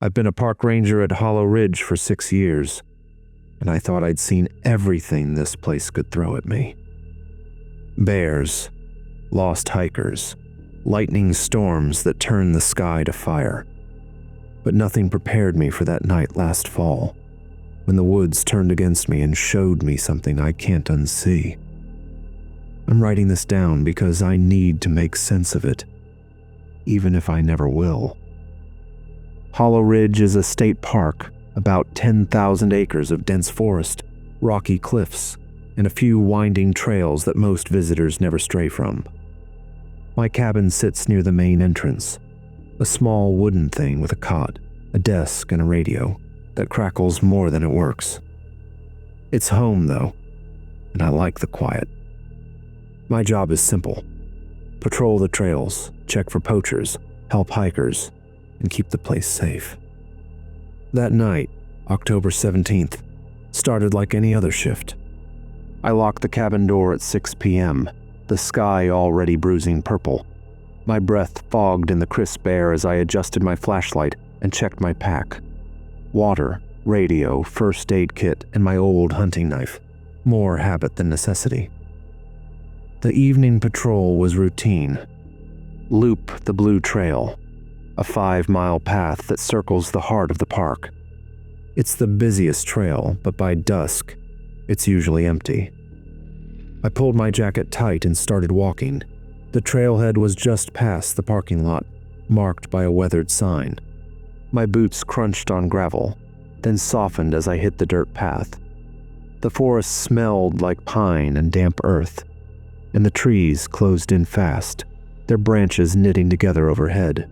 I've been a park ranger at Hollow Ridge for 6 years, and I thought I'd seen everything this place could throw at me. Bears, lost hikers, lightning storms that turned the sky to fire. But nothing prepared me for that night last fall, when the woods turned against me and showed me something I can't unsee. I'm writing this down because I need to make sense of it, even if I never will. Hollow Ridge is a state park, about 10,000 acres of dense forest, rocky cliffs, and a few winding trails that most visitors never stray from. My cabin sits near the main entrance, a small wooden thing with a cot, a desk, and a radio that crackles more than it works. It's home, though, and I like the quiet. My job is simple: patrol the trails, check for poachers, help hikers, and keep the place safe. That night, October 17th, started like any other shift. I locked the cabin door at 6 p.m., the sky already bruising purple. My breath fogged in the crisp air as I adjusted my flashlight and checked my pack. Water, radio, first aid kit, and my old hunting knife. More habit than necessity. The evening patrol was routine. Loop the Blue Trail, a 5-mile path that circles the heart of the park. It's the busiest trail, but by dusk, it's usually empty. I pulled my jacket tight and started walking. The trailhead was just past the parking lot, marked by a weathered sign. My boots crunched on gravel, then softened as I hit the dirt path. The forest smelled like pine and damp earth, and the trees closed in fast, their branches knitting together overhead.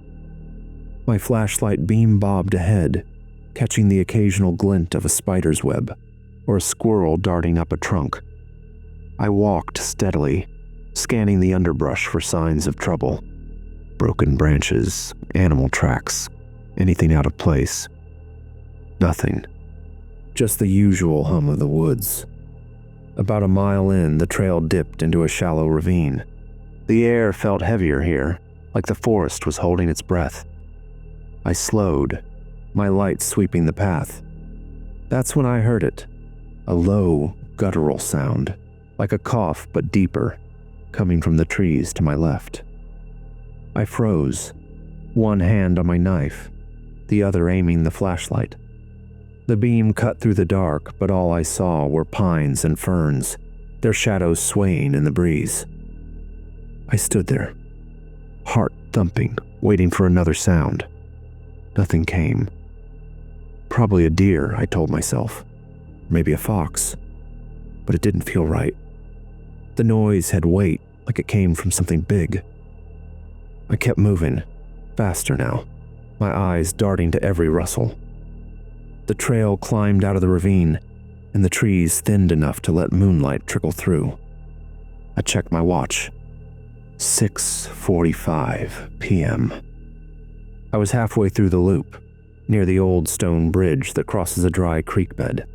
My flashlight beam bobbed ahead, catching the occasional glint of a spider's web or a squirrel darting up a trunk. I walked steadily, scanning the underbrush for signs of trouble. Broken branches, animal tracks, anything out of place. Nothing. Just the usual hum of the woods. About a mile in, the trail dipped into a shallow ravine. The air felt heavier here, like the forest was holding its breath. I slowed, my light sweeping the path. That's when I heard it, a low, guttural sound, like a cough but deeper, coming from the trees to my left. I froze, one hand on my knife, the other aiming the flashlight. The beam cut through the dark, but all I saw were pines and ferns, their shadows swaying in the breeze. I stood there, heart thumping, waiting for another sound. Nothing came. Probably a deer, I told myself. Maybe a fox. But it didn't feel right. The noise had weight, like it came from something big. I kept moving, faster now, my eyes darting to every rustle. The trail climbed out of the ravine, and the trees thinned enough to let moonlight trickle through. I checked my watch. 6:45 p.m. I was halfway through the loop, near the old stone bridge that crosses a dry creek bed.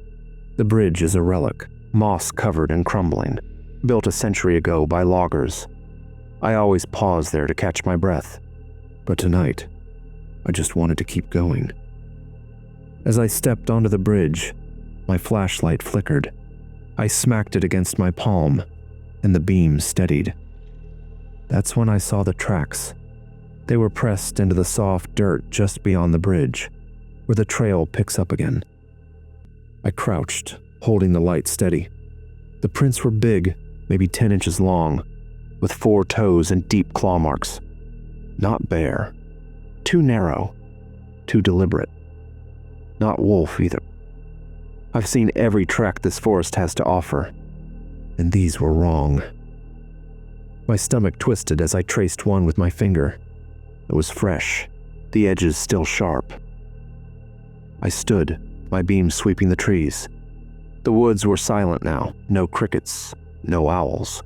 The bridge is a relic, moss-covered and crumbling, built a century ago by loggers. I always pause there to catch my breath, but tonight, I just wanted to keep going. As I stepped onto the bridge, my flashlight flickered. I smacked it against my palm, and the beam steadied. That's when I saw the tracks. They were pressed into the soft dirt just beyond the bridge, where the trail picks up again. I crouched, holding the light steady. The prints were big, maybe 10 inches long, with 4 toes and deep claw marks. Not bear. Too narrow. Too deliberate. Not wolf either. I've seen every track this forest has to offer, and these were wrong. My stomach twisted as I traced one with my finger. It was fresh, the edges still sharp. I stood, my beam sweeping the trees. The woods were silent now, no crickets, no owls.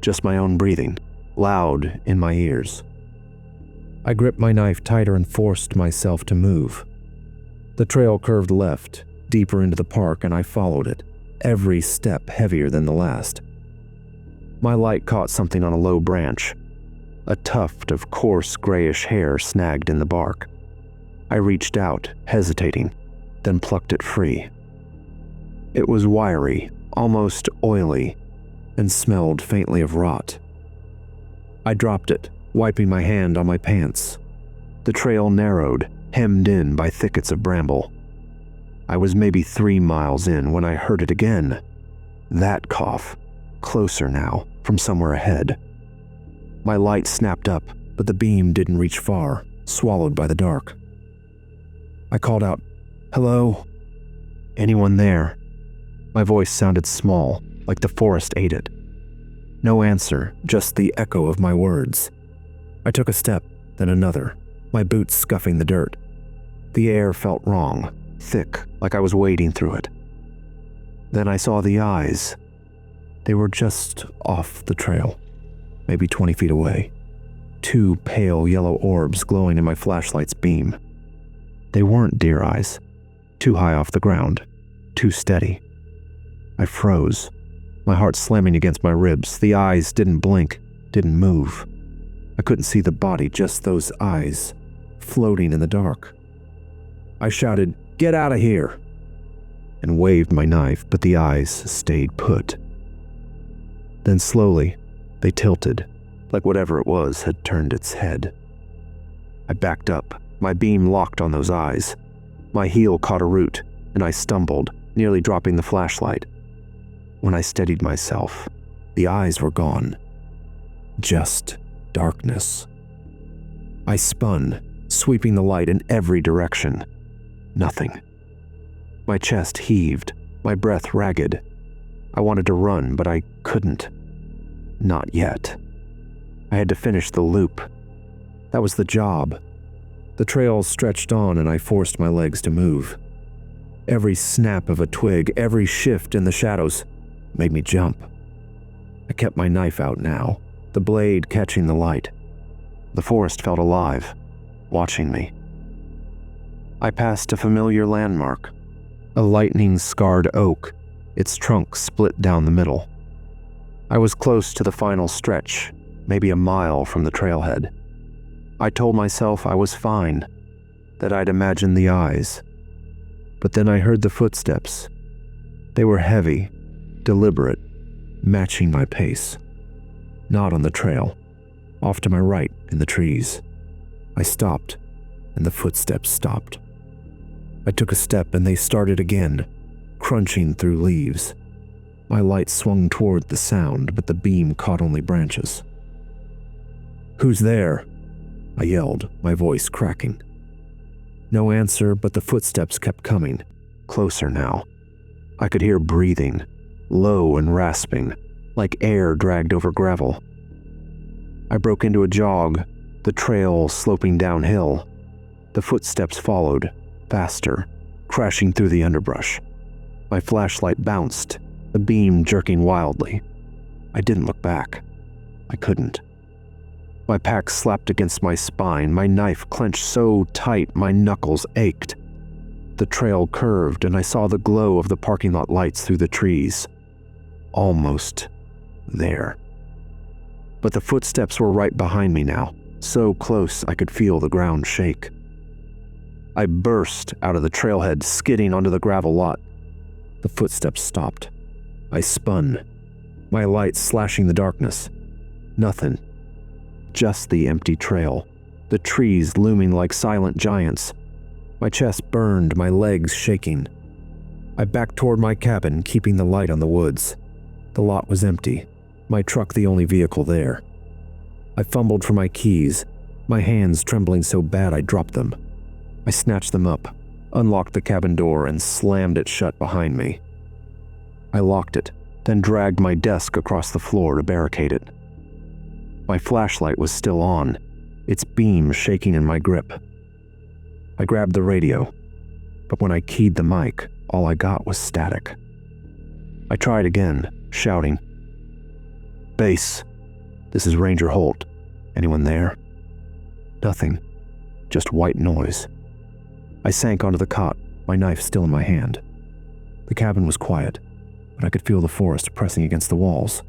Just my own breathing, loud in my ears. I gripped my knife tighter and forced myself to move. The trail curved left, deeper into the park, and I followed it, every step heavier than the last. My light caught something on a low branch, a tuft of coarse grayish hair snagged in the bark. I reached out, hesitating, then plucked it free. It was wiry, almost oily, and smelled faintly of rot. I dropped it, wiping my hand on my pants. The trail narrowed, hemmed in by thickets of bramble. I was maybe 3 miles in when I heard it again. That cough, closer now, from somewhere ahead. My light snapped up, but the beam didn't reach far, swallowed by the dark. I called out, "Hello? Anyone there?" My voice sounded small, like the forest ate it. No answer, just the echo of my words. I took a step, then another, my boots scuffing the dirt. The air felt wrong, thick, like I was wading through it. Then I saw the eyes. They were just off the trail, maybe 20 feet away. 2 pale yellow orbs glowing in my flashlight's beam. They weren't deer eyes, too high off the ground, too steady. I froze, my heart slamming against my ribs. The eyes didn't blink, didn't move. I couldn't see the body, just those eyes, floating in the dark. I shouted, "Get out of here!" and waved my knife, but the eyes stayed put. Then slowly, they tilted, like whatever it was had turned its head. I backed up, my beam locked on those eyes. My heel caught a root, and I stumbled, nearly dropping the flashlight. When I steadied myself, the eyes were gone. Just darkness. I spun, sweeping the light in every direction. Nothing. My chest heaved, my breath ragged. I wanted to run, but I couldn't. Not yet. I had to finish the loop. That was the job. The trail stretched on and I forced my legs to move. Every snap of a twig, every shift in the shadows made me jump. I kept my knife out now, the blade catching the light. The forest felt alive, watching me. I passed a familiar landmark, a lightning-scarred oak, its trunk split down the middle. I was close to the final stretch, maybe a mile from the trailhead. I told myself I was fine, that I'd imagined the eyes. But then I heard the footsteps. They were heavy, deliberate, matching my pace. Not on the trail, off to my right in the trees. I stopped, and the footsteps stopped. I took a step and they started again, crunching through leaves. My light swung toward the sound, but the beam caught only branches. "Who's there?" I yelled, my voice cracking. No answer, but the footsteps kept coming, closer now. I could hear breathing, low and rasping, like air dragged over gravel. I broke into a jog, the trail sloping downhill. The footsteps followed, faster, crashing through the underbrush. My flashlight bounced, the beam jerking wildly. I didn't look back. I couldn't. My pack slapped against my spine, my knife clenched so tight my knuckles ached. The trail curved and I saw the glow of the parking lot lights through the trees. Almost there. But the footsteps were right behind me now, so close I could feel the ground shake. I burst out of the trailhead, skidding onto the gravel lot. The footsteps stopped. I spun, my light slashing the darkness. Nothing. Just the empty trail, the trees looming like silent giants. My chest burned, my legs shaking. I backed toward my cabin, keeping the light on the woods. The lot was empty, my truck the only vehicle there. I fumbled for my keys, my hands trembling so bad I dropped them. I snatched them up, unlocked the cabin door, and slammed it shut behind me. I locked it, then dragged my desk across the floor to barricade it. My flashlight was still on, its beam shaking in my grip. I grabbed the radio, but when I keyed the mic, all I got was static. I tried again, shouting, "Base, this is Ranger Holt. Anyone there?" Nothing, just white noise. I sank onto the cot, my knife still in my hand. The cabin was quiet, but I could feel the forest pressing against the walls.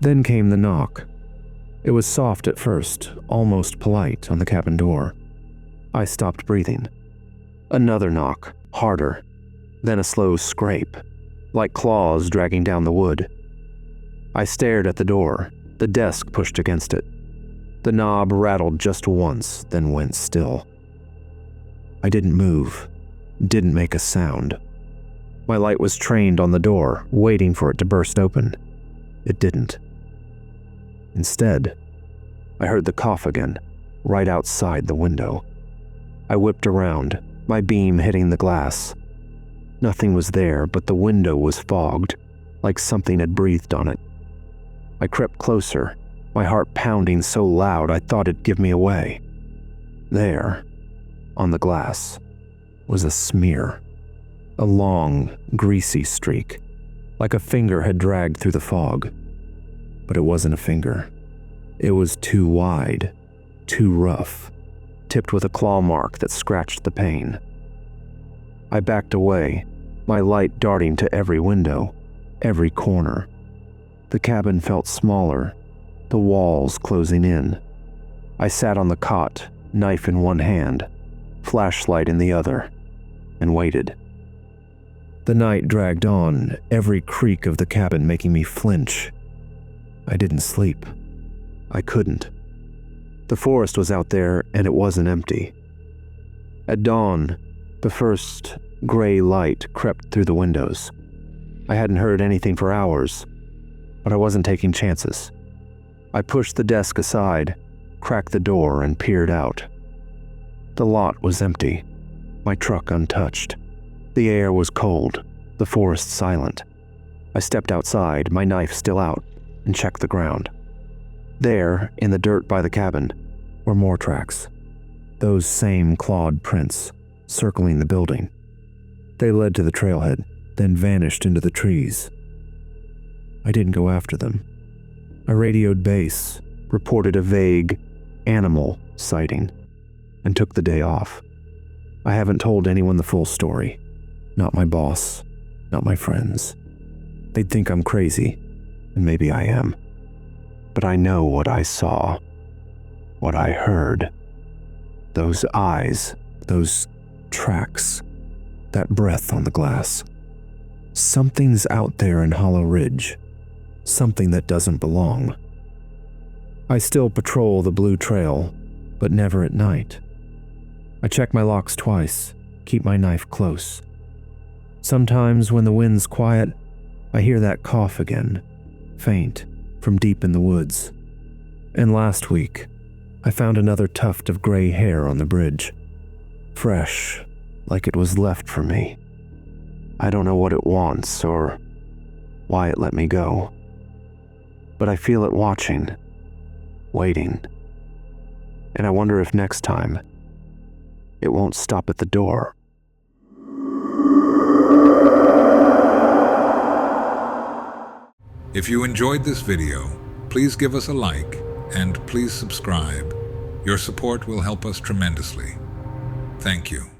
Then came the knock. It was soft at first, almost polite, on the cabin door. I stopped breathing. Another knock, harder, then a slow scrape, like claws dragging down the wood. I stared at the door, the desk pushed against it. The knob rattled just once, then went still. I didn't move, didn't make a sound. My light was trained on the door, waiting for it to burst open. It didn't. Instead, I heard the cough again, right outside the window. I whipped around, my beam hitting the glass. Nothing was there, but the window was fogged, like something had breathed on it. I crept closer, my heart pounding so loud I thought it'd give me away. There, on the glass, was a smear. A long, greasy streak, like a finger had dragged through the fog. But it wasn't a finger. It was too wide, too rough, tipped with a claw mark that scratched the pane. I backed away, my light darting to every window, every corner. The cabin felt smaller, the walls closing in. I sat on the cot, knife in one hand, flashlight in the other, and waited. The night dragged on, every creak of the cabin making me flinch. I didn't sleep. I couldn't. The forest was out there, and it wasn't empty. At dawn, the first gray light crept through the windows. I hadn't heard anything for hours, but I wasn't taking chances. I pushed the desk aside, cracked the door, and peered out. The lot was empty, my truck untouched. The air was cold, the forest silent. I stepped outside, my knife still out, and checked the ground. There, in the dirt by the cabin, were more tracks. Those same clawed prints, circling the building. They led to the trailhead, then vanished into the trees. I didn't go after them. I radioed base, reported a vague animal sighting, and took the day off. I haven't told anyone the full story. Not my boss, not my friends. They'd think I'm crazy, and maybe I am. But I know what I saw, what I heard. Those eyes, those tracks, that breath on the glass. Something's out there in Hollow Ridge, something that doesn't belong. I still patrol the blue trail, but never at night. I check my locks twice, keep my knife close. Sometimes when the wind's quiet, I hear that cough again, faint, from deep in the woods. And last week, I found another tuft of gray hair on the bridge, fresh, like it was left for me. I don't know what it wants or why it let me go, but I feel it watching, waiting, and I wonder if next time it won't stop at the door. If you enjoyed this video, please give us a like and please subscribe. Your support will help us tremendously. Thank you.